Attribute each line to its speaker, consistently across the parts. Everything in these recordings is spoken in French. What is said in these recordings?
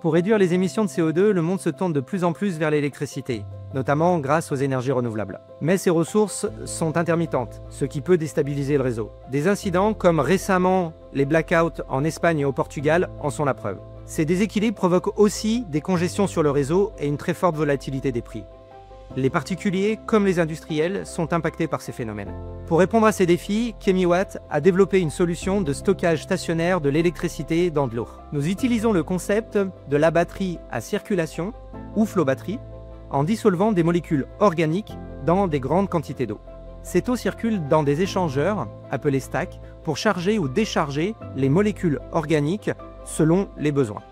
Speaker 1: Pour réduire les émissions de CO2, le monde se tourne de plus en plus vers l'électricité, notamment grâce aux énergies renouvelables. Mais ces ressources sont intermittentes, ce qui peut déstabiliser le réseau. Des incidents comme récemment les blackouts en Espagne et au Portugal en sont la preuve. Ces déséquilibres provoquent aussi des congestions sur le réseau et une très forte volatilité des prix. Les particuliers comme les industriels sont impactés par ces phénomènes. Pour répondre à ces défis, Chemiwatt a développé une solution de stockage stationnaire de l'électricité dans de l'eau. Nous utilisons le concept de la batterie à circulation, ou flow battery, en dissolvant des molécules organiques dans des grandes quantités d'eau. Cette eau circule dans des échangeurs, appelés stacks, pour charger ou décharger les molécules organiques selon les besoins.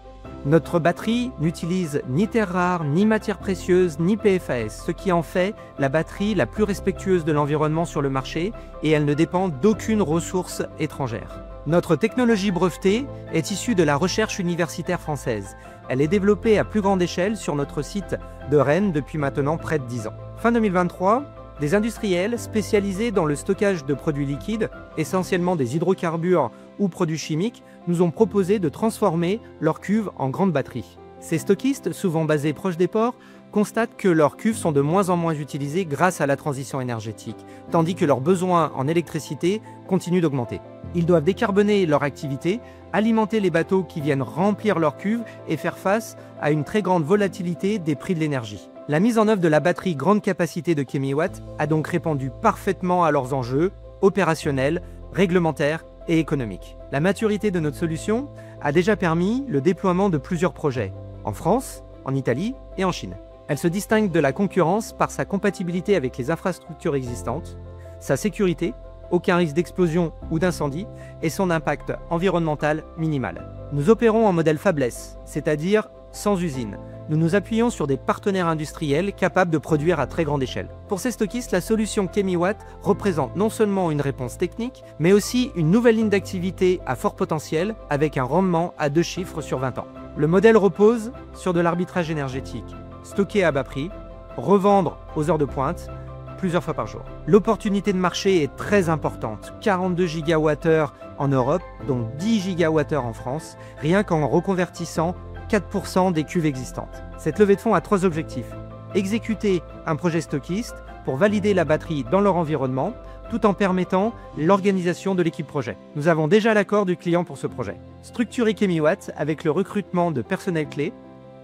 Speaker 1: Notre batterie n'utilise ni terres rares, ni matières précieuses, ni PFAS, ce qui en fait la batterie la plus respectueuse de l'environnement sur le marché et elle ne dépend d'aucune ressource étrangère. Notre technologie brevetée est issue de la recherche universitaire française. Elle est développée à plus grande échelle sur notre site de Rennes depuis maintenant près de 10 ans. Fin 2023, des industriels spécialisés dans le stockage de produits liquides, essentiellement des hydrocarbures ou produits chimiques, nous ont proposé de transformer leurs cuves en grandes batteries. Ces stockistes, souvent basés proches des ports, constatent que leurs cuves sont de moins en moins utilisées grâce à la transition énergétique, tandis que leurs besoins en électricité continuent d'augmenter. Ils doivent décarboner leur activité, alimenter les bateaux qui viennent remplir leurs cuves et faire face à une très grande volatilité des prix de l'énergie. La mise en œuvre de la batterie grande capacité de Chemiwatt a donc répondu parfaitement à leurs enjeux opérationnels, réglementaires et économiques. La maturité de notre solution a déjà permis le déploiement de plusieurs projets, en France, en Italie et en Chine. Elle se distingue de la concurrence par sa compatibilité avec les infrastructures existantes, sa sécurité, aucun risque d'explosion ou d'incendie, et son impact environnemental minimal. Nous opérons en modèle fabless, c'est-à-dire sans usine. Nous nous appuyons sur des partenaires industriels capables de produire à très grande échelle. Pour ces stockistes, la solution Chemiwatt représente non seulement une réponse technique, mais aussi une nouvelle ligne d'activité à fort potentiel avec un rendement à 2 chiffres sur 20 ans. Le modèle repose sur de l'arbitrage énergétique, stocker à bas prix, revendre aux heures de pointe, plusieurs fois par jour. L'opportunité de marché est très importante, 42 GWh en Europe, dont 10 GWh en France, rien qu'en reconvertissant 4% des cuves existantes. Cette levée de fonds a 3 objectifs. Exécuter un projet stockiste pour valider la batterie dans leur environnement, tout en permettant l'organisation de l'équipe projet. Nous avons déjà l'accord du client pour ce projet. Structurer Chemiwatt avec le recrutement de personnel clé,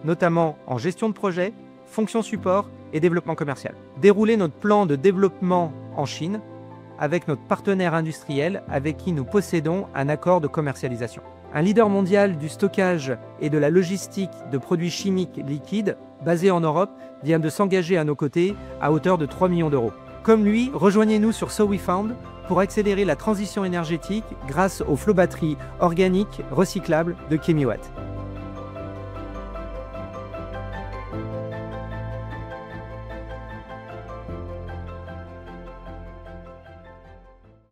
Speaker 1: notamment en gestion de projet, fonction support et développement commercial. Dérouler notre plan de développement en Chine avec notre partenaire industriel avec qui nous possédons un accord de commercialisation. Un leader mondial du stockage et de la logistique de produits chimiques liquides, basé en Europe, vient de s'engager à nos côtés à hauteur de 3 millions d'euros. Comme lui, rejoignez-nous sur SoWeFound pour accélérer la transition énergétique grâce aux flow batteries organiques recyclables de Chemiwatt.